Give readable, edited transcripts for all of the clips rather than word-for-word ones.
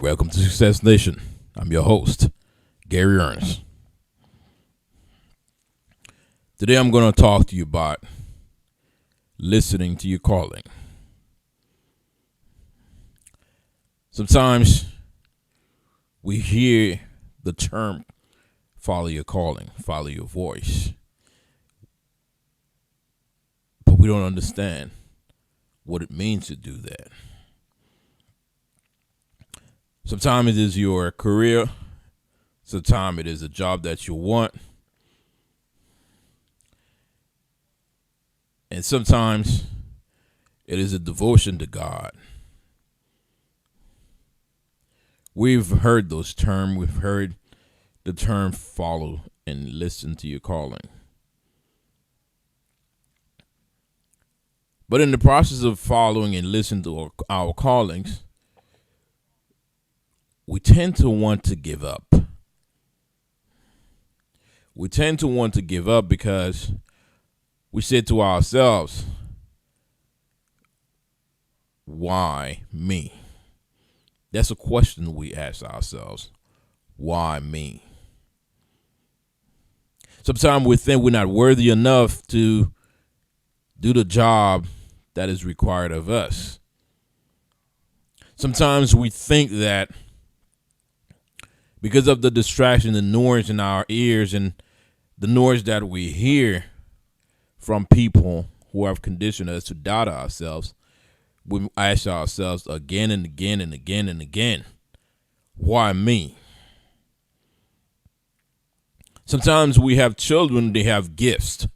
Welcome to Success Nation. I'm your host, Gary Ernst. Today I'm going to talk to you about listening to your calling. Sometimes we hear the term follow your calling, follow your voice, but we don't understand what it means to do that. Sometimes it is your career. Sometimes it is a job that you want. And sometimes it is a devotion to God. We've heard those terms. We've heard the term follow and listen to your calling. But in the process of following and listening to our callings, we tend to want to give up. We tend to want to give up because we say to ourselves, why me? That's a question we ask ourselves. Why me? Sometimes we think we're not worthy enough to do the job that is required of us. Sometimes we think that because of the distraction, the noise in our ears, and the noise that we hear from people who have conditioned us to doubt ourselves, we ask ourselves again and again and again and again, why me? Sometimes we have children, they have gifts.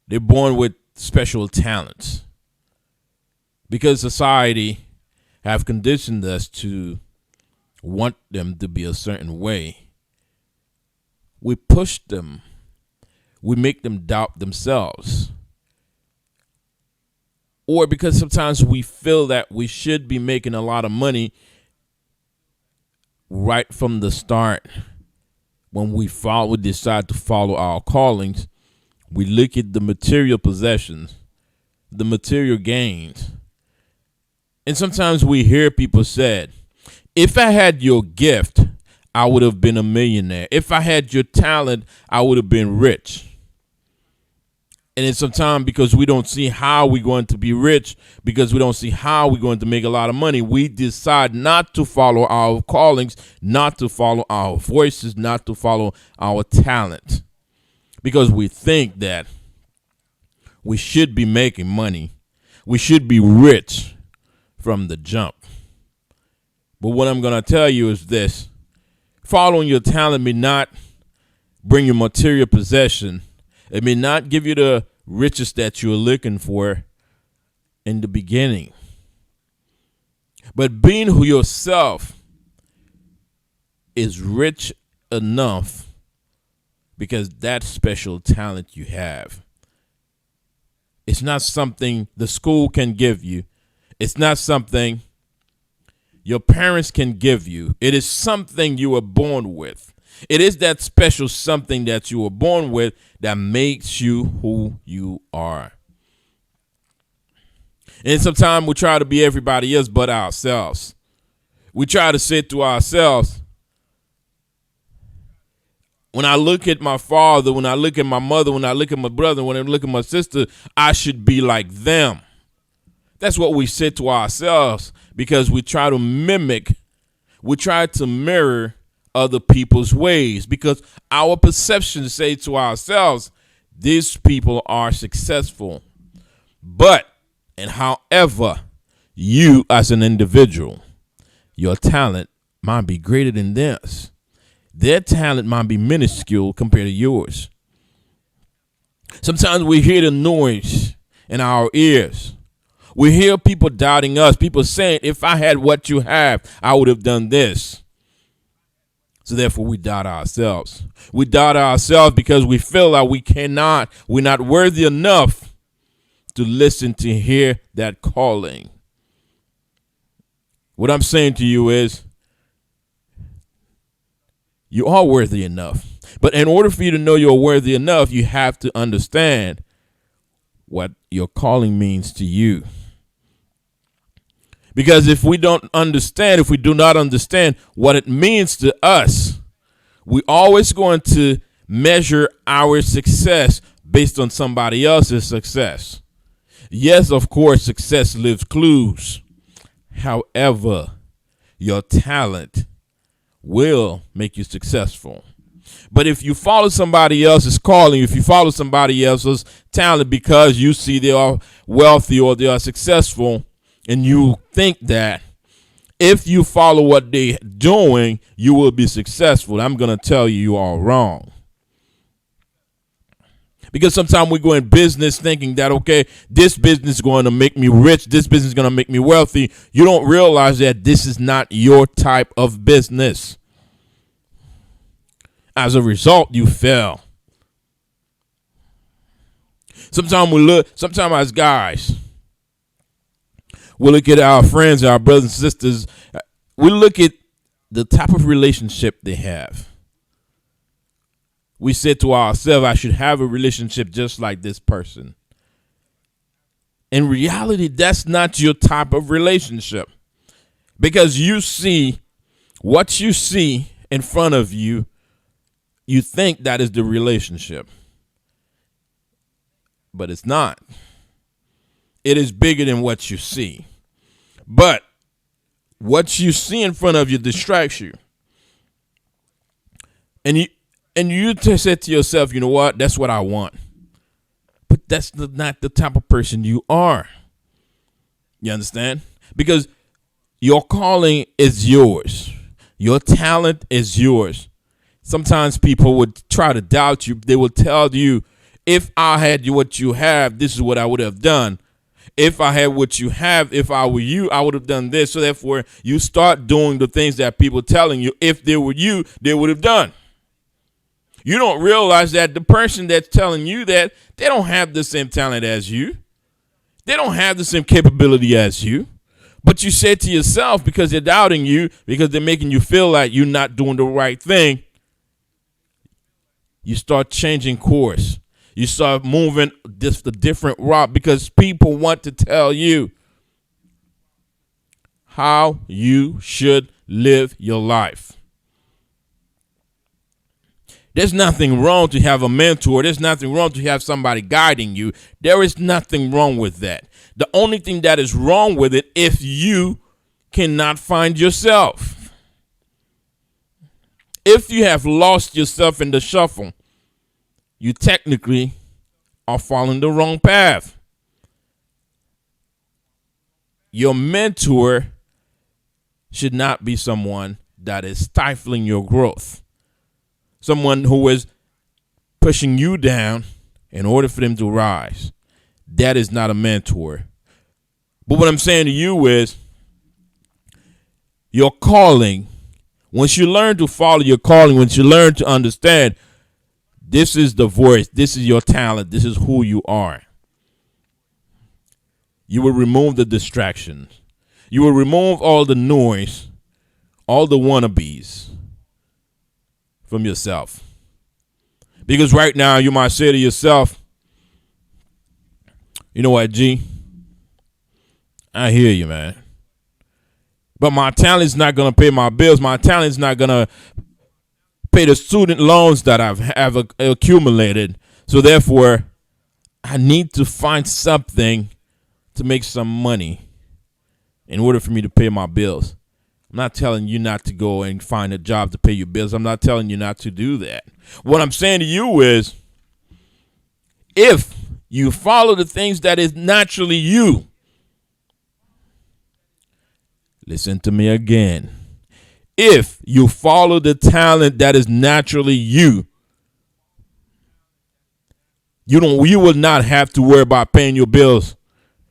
They're born with special talents. Because society have conditioned us to want them to be a certain way, we push them. We make them doubt themselves. Or because sometimes we feel that we should be making a lot of money right from the start. When we decide to follow our callings, we look at the material possessions, the material gains. And sometimes we hear people say, if I had your gift, I would have been a millionaire. If I had your talent, I would have been rich. And then sometimes because we don't see how we're going to be rich, because we don't see how we're going to make a lot of money, we decide not to follow our callings, not to follow our voices, not to follow our talent. Because we think that we should be making money. We should be rich from the jump. But what I'm going to tell you is this. Following your talent may not bring you material possession. It may not give you the riches that you're looking for in the beginning. But being who yourself is rich enough because that special talent you have. It's not something the school can give you. It's not something your parents can give you. It is something you were born with. It is that special something that you were born with that makes you who you are. And sometimes we try to be everybody else but ourselves. We try to say to ourselves, when I look at my father, when I look at my mother, when I look at my brother, when I look at my sister, I should be like them. That's what we say to ourselves because we try to mimic, we try to mirror other people's ways, because our perceptions say to ourselves, these people are successful. But, and however, you as an individual, your talent might be greater than theirs. Their talent might be minuscule compared to yours. Sometimes we hear the noise in our ears. We hear people doubting us, people saying, if I had what you have, I would have done this. So therefore we doubt ourselves. We doubt ourselves because we feel like we're not worthy enough to listen to hear that calling. What I'm saying to you is, you are worthy enough. But in order for you to know you're worthy enough, you have to understand what your calling means to you. Because if we do not understand what it means to us, we're always going to measure our success based on somebody else's success. Yes, of course, success leaves clues. However, your talent will make you successful. But if you follow somebody else's calling, if you follow somebody else's talent because you see they are wealthy or they are successful, and you think that if you follow what they're doing, you will be successful, I'm going to tell you, you are wrong. Because sometimes we go in business thinking that, okay, this business is going to make me rich, this business is going to make me wealthy. You don't realize that this is not your type of business. As a result, you fail. Sometimes as guys, we look at our friends, our brothers and sisters, we look at the type of relationship they have. We say to ourselves, I should have a relationship just like this person. In reality, that's not your type of relationship. Because you see what you see in front of you, you think that is the relationship. But it's not. It is bigger than what you see. But what you see in front of you distracts you. And you just said to yourself, you know what? That's what I want. But that's not the type of person you are. You understand? Because your calling is yours. Your talent is yours. Sometimes people would try to doubt you. They will tell you, if I had what you have, this is what I would have done. If I had what you have, if I were you, I would have done this. So therefore, you start doing the things that people are telling you, if they were you, they would have done. You don't realize that the person that's telling you that, they don't have the same talent as you. They don't have the same capability as you. But you say to yourself, because they're doubting you, because they're making you feel like you're not doing the right thing, you start changing course. You start moving the different route because people want to tell you how you should live your life. There's nothing wrong to have a mentor. There's nothing wrong to have somebody guiding you. There is nothing wrong with that. The only thing that is wrong with it, if you cannot find yourself. If you have lost yourself in the shuffle, you technically are following the wrong path. Your mentor should not be someone that is stifling your growth. Someone who is pushing you down in order for them to rise. That is not a mentor. But what I'm saying to you is, your calling, once you learn to follow your calling, once you learn to understand, this is the voice, this is your talent, this is who you are, you will remove the distractions. You will remove all the noise, all the wannabes from yourself. Because right now you might say to yourself, you know what, G? I hear you, man. But my talent's not going to pay my bills. My talent's not going to pay the student loans that I've accumulated. So therefore, I need to find something to make some money in order for me to pay my bills. I'm not telling you not to go and find a job to pay your bills. I'm not telling you not to do that. What I'm saying to you is, if you follow the things that is naturally you, listen to me again. If you follow the talent that is naturally you, you will not have to worry about paying your bills,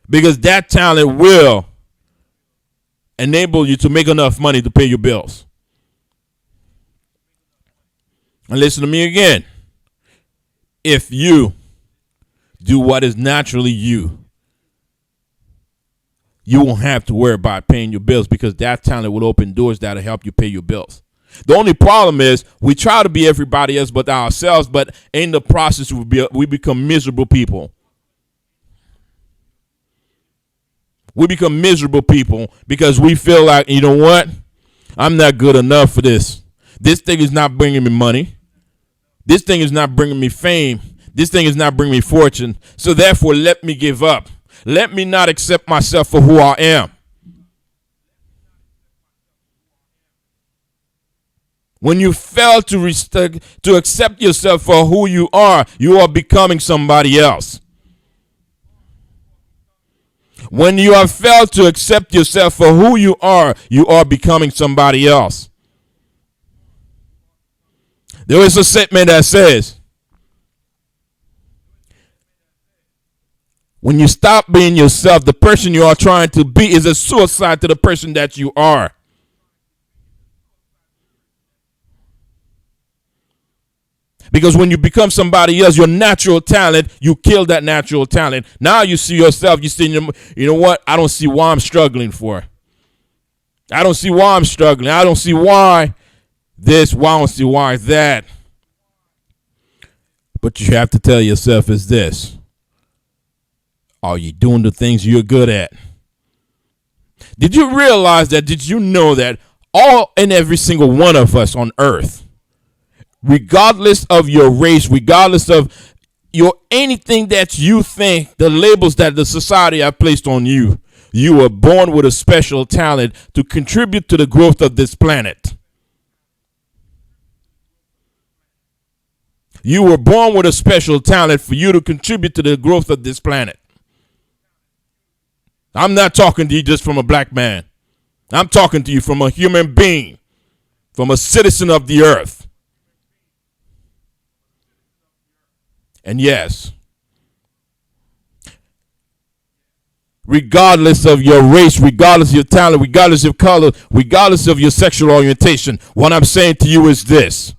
because that talent will enable you to make enough money to pay your bills. And listen to me again. If you do what is naturally you, you won't have to worry about paying your bills, because that talent will open doors that'll help you pay your bills. The only problem is we try to be everybody else but ourselves, but in the process we become miserable people. We become miserable people because we feel like, you know what? I'm not good enough for this. This thing is not bringing me money. This thing is not bringing me fame. This thing is not bringing me fortune. So therefore, let me give up. Let me not accept myself for who I am. When you fail to accept yourself for who you are becoming somebody else. When you have failed to accept yourself for who you are becoming somebody else. There is a statement that says, when you stop being yourself, the person you are trying to be is a suicide to the person that you are. Because when you become somebody else, your natural talent, you kill that natural talent. Now you see yourself, you see, you know what? I don't see why I'm struggling for. I don't see why I'm struggling. I don't see why this, why I don't see why that. But you have to tell yourself is this. Are you doing the things you're good at? Did you realize that? Did you know that all and every single one of us on earth, regardless of your race, regardless of your anything that you think, the labels that the society have placed on you, you were born with a special talent to contribute to the growth of this planet. You were born with a special talent for you to contribute to the growth of this planet. I'm not talking to you just from a black man. I'm talking to you from a human being, from a citizen of the earth. And yes, regardless of your race, regardless of your talent, regardless of your color, regardless of your sexual orientation, what I'm saying to you is this.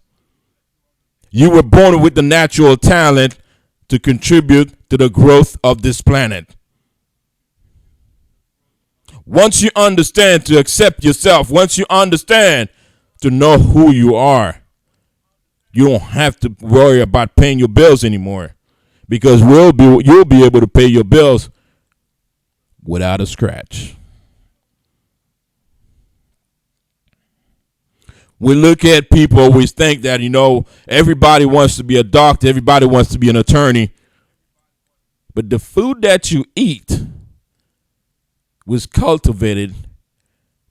You were born with the natural talent to contribute to the growth of this planet. Once you understand to accept yourself, once you understand to know who you are, you don't have to worry about paying your bills anymore, because you'll be able to pay your bills without a scratch. We look at people, we think that, everybody wants to be a doctor, everybody wants to be an attorney. But the food that you eat was cultivated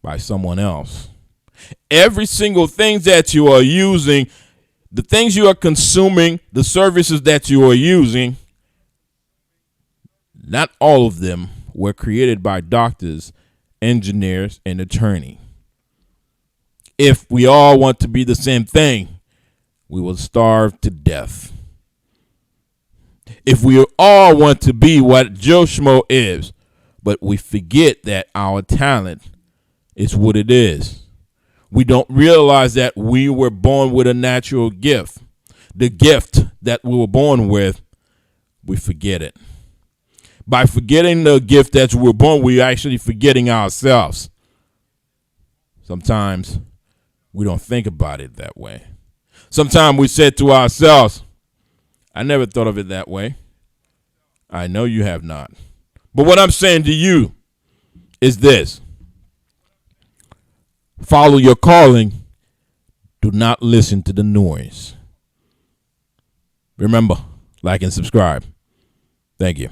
by someone else. Every single thing that you are using, the things you are consuming, the services that you are using, not all of them were created by doctors, engineers, and attorneys. If we all want to be the same thing, we will starve to death. If we all want to be what Joe Schmo is, but we forget that our talent is what it is. We don't realize that we were born with a natural gift. The gift that we were born with, we forget it. By forgetting the gift that we were born, we're actually forgetting ourselves. Sometimes we don't think about it that way. Sometimes we said to ourselves, I never thought of it that way. I know you have not. But what I'm saying to you is this. Follow your calling. Do not listen to the noise. Remember, like and subscribe. Thank you.